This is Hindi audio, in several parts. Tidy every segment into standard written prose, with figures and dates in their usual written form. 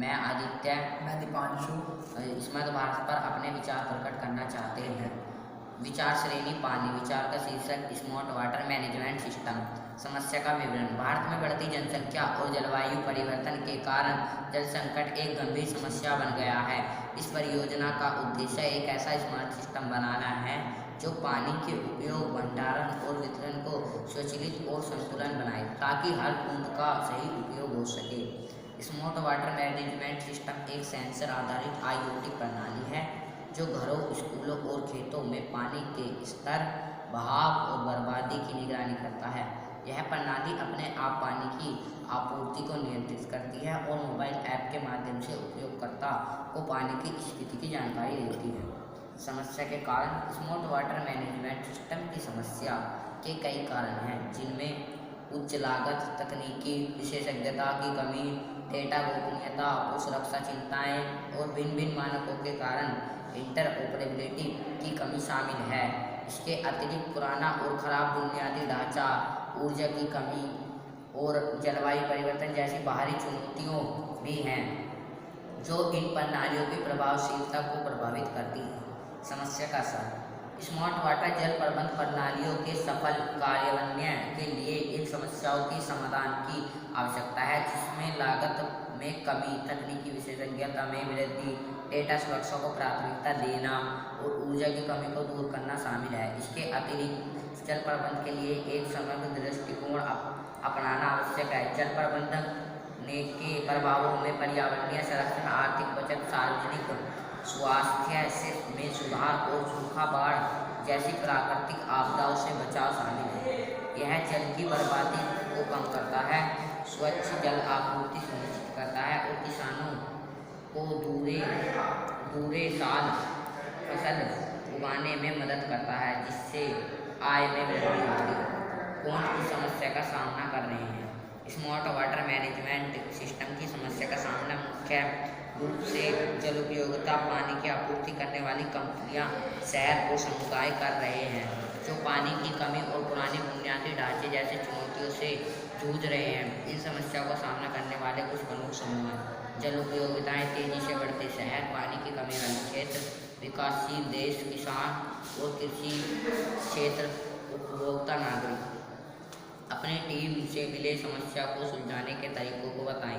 मैं आदित्य। मैं दीपांशु। स्मृत भारत पर अपने विचार प्रकट करना चाहते हैं। विचार श्रेणी पानी। विचार का शीर्षक स्मार्ट वाटर मैनेजमेंट सिस्टम। समस्या का विवरण। भारत में बढ़ती जनसंख्या और जलवायु परिवर्तन के कारण जल संकट एक गंभीर समस्या बन गया है। इस परियोजना का उद्देश्य एक ऐसा स्मार्ट सिस्टम बनाना है जो पानी के उपयोग, भंडारण और वितरण को स्वचालित और संतुलन बनाए, ताकि हर बूंद का सही उपयोग हो सके। स्मार्ट वाटर मैनेजमेंट सिस्टम एक सेंसर आधारित IoT प्रणाली है जो घरों, स्कूलों और खेतों में पानी के स्तर, बहाव और बर्बादी की निगरानी करता है। यह प्रणाली अपने आप पानी की आपूर्ति को नियंत्रित करती है और मोबाइल ऐप के माध्यम से उपयोगकर्ता को पानी की स्थिति की जानकारी देती है। समस्या के कारण। स्मार्ट वाटर मैनेजमेंट सिस्टम की समस्या के कई कारण हैं, जिनमें उच्च लागत, तकनीकी विशेषज्ञता की कमी, डेटा गोपनीयता और सुरक्षा चिंताएं और भिन्न भिन्न मानकों के कारण इंटरऑपरेबिलिटी की कमी शामिल है। इसके अतिरिक्त पुराना और खराब बुनियादी ढांचा, ऊर्जा की कमी और जलवायु परिवर्तन जैसी बाहरी चुनौतियों भी हैं, जो इन प्रणालियों की प्रभावशीलता को प्रभावित करती है। समस्या का सार। स्मार्ट वाटर जल प्रबंधन प्रणालियों के सफल कार्यान्वयन के लिए इन समस्याओं की समाधान की आवश्यकता है, जिसमें लागत में कमी, तकनीकी विशेषज्ञता में वृद्धि, डेटा सुरक्षा को प्राथमिकता देना और ऊर्जा की कमी को दूर करना शामिल है। इसके अतिरिक्त जल प्रबंधन के लिए एक समग्र दृष्टिकोण अपनाना आवश्यक है। जल प्रबंधन के प्रभावों में पर्यावरणीय संरक्षण, आर्थिक बचत, सार्वजनिक स्वास्थ्य में सुधार और सूखा, बाढ़ जैसी प्राकृतिक आपदाओं से बचाव शामिल है। यह जल की बर्बादी को कम करता है, स्वच्छ जल आपूर्ति सुनिश्चित करता है और किसानों को दूरे साल फसल उगाने में मदद करता है, जिससे आय में वृद्धि होती है। कौन इस समस्या का सामना कर रहे हैं? स्मार्ट वाटर मैनेजमेंट सिस्टम की समस्या का सामना मुख्य रूप से जल उपयोगिता, पानी की आपूर्ति करने वाली कंपनियां, शहर और समुदाय कर रहे हैं, जो पानी की कमी और पुराने बुनियादी ढांचे जैसे चुनौतियों से जूझ रहे हैं। इन समस्याओं का सामना करने वाले कुछ प्रमुख समूह हैं। जल उपयोगिताएँ, तेजी से बढ़ते शहर, पानी की कमी वाले क्षेत्र, विकासशील देश, किसान और कृषि क्षेत्र, उपभोक्ता, नागरिक। अपनी टीम से मिले समस्या को सुलझाने के तरीकों को बताएं।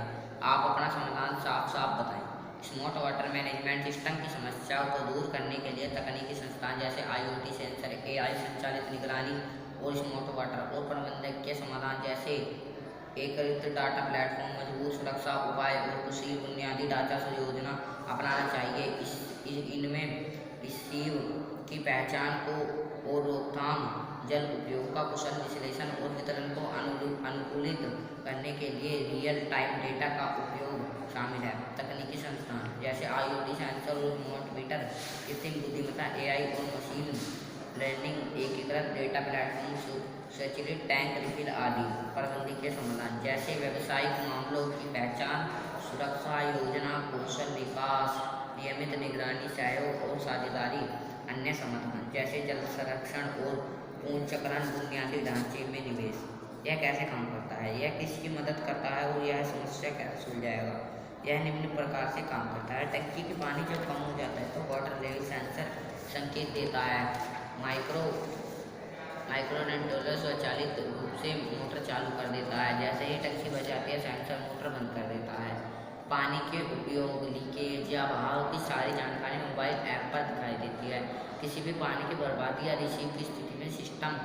आप अपना समाधान साफ साफ बताएं। स्मार्ट वाटर मैनेजमेंट सिस्टम की समस्याओं को दूर करने के लिए तकनीकी संस्थान जैसे IoT सेंसर, AI संचालित निगरानी और स्मार्ट वाटर और प्रबंधकीय समाधान जैसे एकीकृत डाटा प्लेटफॉर्म, मजबूत सुरक्षा उपाय और कुशल बुनियादी ढांचा योजना अपनाना चाहिए। इनमें रिसीव की पहचान को और रोकथाम, जल उपयोग का कुशल विश्लेषण और वितरण को अनुकूलित करने के लिए रियल टाइम डेटा का उपयोग शामिल है। तकनीकी संस्थान जैसे IoT सेंसर और स्मार्ट मीटर, कृत्रिम बुद्धिमत्ता, AI और मशीन लर्निंग, एकीकृत डेटा प्लेटफॉर्म, स्वचालित टैंक रिफिल आदि। प्रबंधकीय समाधान जैसे व्यावसायिक मामलों की पहचान, सुरक्षा योजना, कौशल विकास, नियमित निगरानी, सहयोग और साझेदारी। अन्य समाधान जैसे जल संरक्षण और पुनर्चक्रण, बुनियादी ढांचे में निवेश। यह कैसे काम करता है? यह किसकी मदद करता है और यह समस्या कैसे सुलझाएगा? यह निम्न प्रकार से काम करता है। टंकी की पानी जब कम हो जाता है तो वाटर लेवल सेंसर संकेत देता है। माइक्रो कंट्रोलर स्वचालित रूप से मोटर चालू कर देता है। जैसे ही टंकी भर जाती है, सेंसर मोटर बंद कर देता है। पानी के उपयोग, लीकेज या बहाव की सारी जानकारी मोबाइल ऐप पर दिखाई देती है। किसी भी पानी की बर्बादी या रिसीव की स्थिति में सिस्टम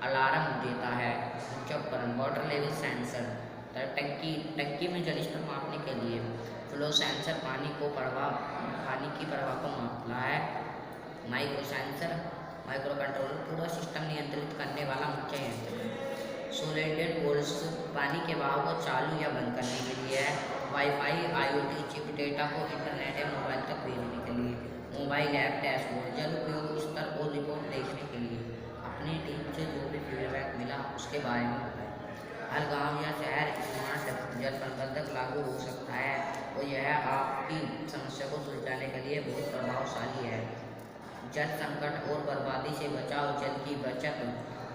अलार्म देता है। मुख्य उपकरण वाटर लेवल सेंसर, टंकी में जल स्तर मापने के लिए। फ्लो सेंसर पानी की प्रवाह को मापता है। माइक्रो सेंसर, माइक्रो कंट्रोलर पूरा सिस्टम नियंत्रित करने वाला मुख्य यंत्र। सोलेटेड पोल्स पानी के बहाव को चालू या बंद करने के लिए है। वाईफाई, IoT चिप डेटा को इंटरनेट या मोबाइल तक भेजने के लिए। मोबाइल ऐप डैशबोर्ड, जल उपयोग स्तर और रिपोर्ट देखने के लिए। अपनी टीम से जो भी फीडबैक मिला उसके बारे में बताएं। हर गांव या शहर स्मार्ट जल प्रबंधक लागू हो सकता है और यह आपकी समस्या को सुलझाने के लिए बहुत प्रभावशाली है। जल संकट और बर्बादी से बचाव, जल की बचत,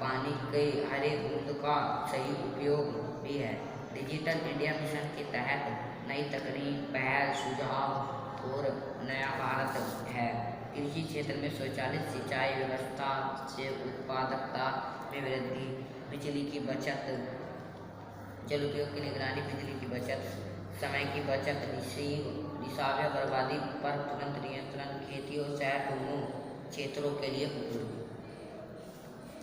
पानी के हर एक बूंद का सही उपयोग भी है। डिजिटल इंडिया मिशन के तहत नई तकनीक, पहल, सुझाव और नया भारत है। कृषि क्षेत्र में स्वचालित सिंचाई व्यवस्था से उत्पादकता में वृद्धि, बिजली की बचत, जल उपयोग की निगरानी, बिजली की बचत, समय की बचत, रिसाव या बर्बादी पर तुरंत नियंत्रण खेती और शहर दोनों क्षेत्रों के लिए उपयोगी।